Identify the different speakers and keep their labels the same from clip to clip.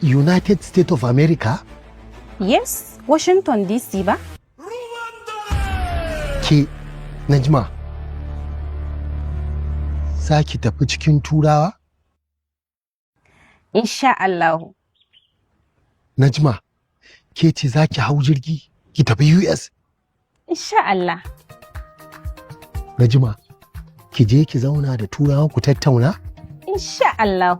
Speaker 1: United States of America?
Speaker 2: Yes, Washington DC ba?
Speaker 1: Ke, Najma, za ki tafi cikin Turawa?
Speaker 2: Insha Allah.
Speaker 1: Najma, ke ce za ki hau jirgi ki tafi US?
Speaker 2: Insha Allah.
Speaker 1: Najma, ki je ki zauna da Turawa ku tattauna?
Speaker 2: Insha Allah.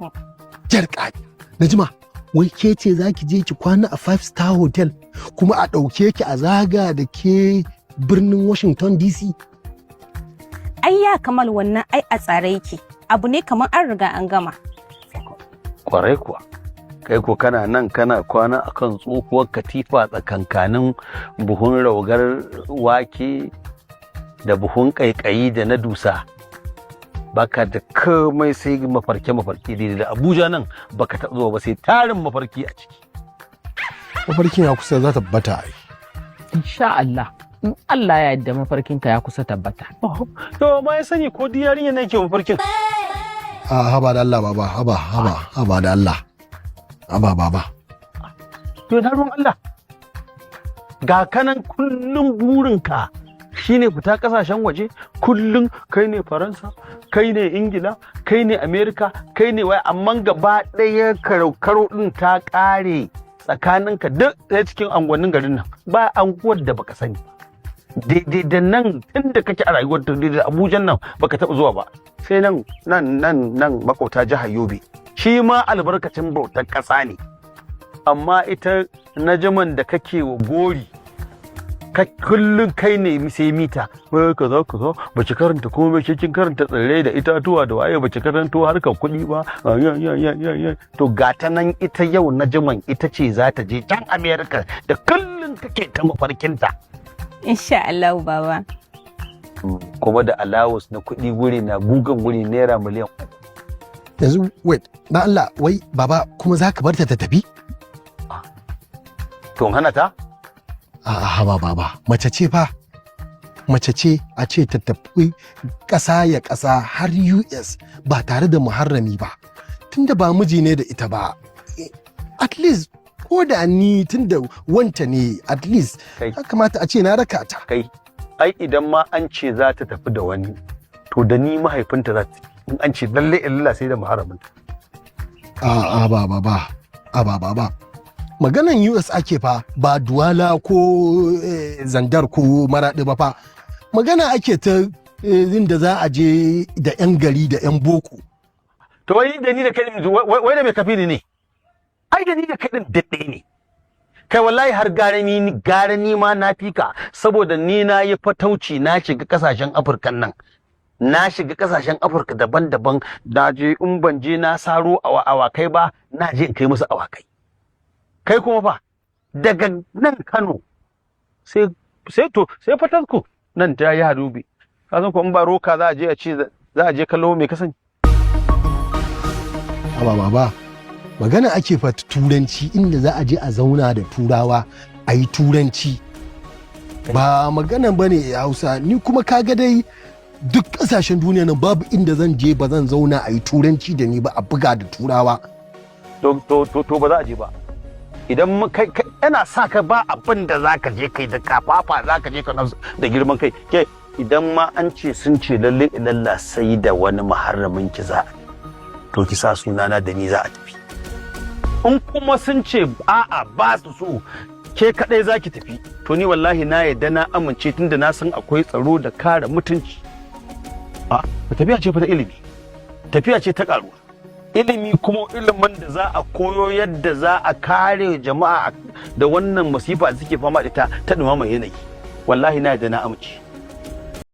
Speaker 1: Jarka, Najma, wai ke ce za ki je ki kwana a 5-star hotel kuma a ɗauke ki a zaga da ke birnin Washington DC?
Speaker 2: Ai ya kamal wannan ai a tsare yake. Abu ne kamar an riga an gama.
Speaker 3: Kwarai kuwa. Kai ko kana nan kana kwana akan tsohuwar katifa tsakankanin buhun raugar wake da buhun ƙaiƙayi da na dusa. Baka da komai sai mafarki da Abuja nan baka taɓa zuwa ba sai tarin mafarki a ciki.
Speaker 1: Mafarkin ya kusa za ta tabbata ai.
Speaker 4: Insha Allah. In Allah ya yarda mafarkinka ya kusa tabbata.
Speaker 3: To ma ya sani ko diyarin yana yake mafarkin.
Speaker 1: Haba da Allah baba, haba da Allah. Haba baba.
Speaker 3: To na ruwan Allah. Ga kanan kullum burinka shine fita kasashen waje, kullum kai ne Faransa, kai ne Ingila, kai ne Amerika, kai ne wai amma gaba ɗaya karo din ta ƙare tsakaninka duk ɗaya cikin angonin garin nan. Ba anguwar da baka sani. Daidai da nan tunda kake a rayuwar da Abuja nan baka taɓa zuwa ba. Sai nan makauta jihar Yobe. Shi ma albarkacin bautar ƙasa ne. Amma ita najaman da kake wa gori kullum kai ne sai mita wai kaza ba ki karanta komai kin karanta tsirrai da itatuwa da waye ba ki karanto harkar kuɗi ba to gata nan ita yau najaman ita ce za ta je can America da kullum kake ta mafarkinta.
Speaker 2: Insha Allah baba.
Speaker 3: Kuma da allowance na kuɗi guri na gugan guri naira miliyan.
Speaker 1: Yanzu wait na Allah wai baba kuma za ka bar ta tafi?
Speaker 3: To hana ta?
Speaker 1: Haba baba, mace ce fa. Mace ce a ce ta tafi ƙasa ya ƙasa har US ba tare da muharrami ba. Tunda ba miji ne da ita ba. At least ko da ni tunda wanta ne at least ya kamata a ce na raka ta.
Speaker 3: Kai, ai idan ma an ce za ta tafi da wani to da ni mahaifinta za ta in an ce lalle illa sai da muharraminta.
Speaker 1: Baba. Maganan US ake fa ba Duwala ko Zandar ko Maraɗi ba fa. Magana ake ta inda za a je da 'yan gari da 'yan boko.
Speaker 3: To wai da ni da kai wai da mai kafi ne? Ai da ni da kai din daɗe ne. Kai wallahi har gara ni ma na fika saboda ni na yi fatauci na shiga kasashen Afirka nan. Na shiga kasashen Afirka daban-daban na je in ban je na saro awakai ba na je in kai musu awakai. Kai kuma fa daga nan Kano sai fatasku nan ta yi hadubi ka san ko in ba roka za a je kallo mai kasance.
Speaker 1: Baba magana ake fa turanci inda za a je a zauna da Turawa a yi turanci ba magana bane Hausa ni kuma kaga dai duk kasashen duniya nan babu inda zan je ba zan zauna a yi turanci da ni ba a buga da Turawa.
Speaker 3: To ba za a je ba. Idan yana sa ka ba abin da za ka je kai da kafafa za ka je ka da girman kai ke idan ma an ce sun ce lalle ilalla sai da wani muharramin ki za to ki sa sunana da ni za a tafi in kuma sun ce a'a ba su so ke kadai za ki tafi to ni wallahi na yadda na amince tunda na san akwai tsaro da kare mutunci tafiya ce fa ta ilimi tafiya ce ta karuwa ilimi kuma ilimin da za a koyo yadda za a kare jama'a da wannan masifa da suke fama da ta dumama yanayi wallahi na da na amince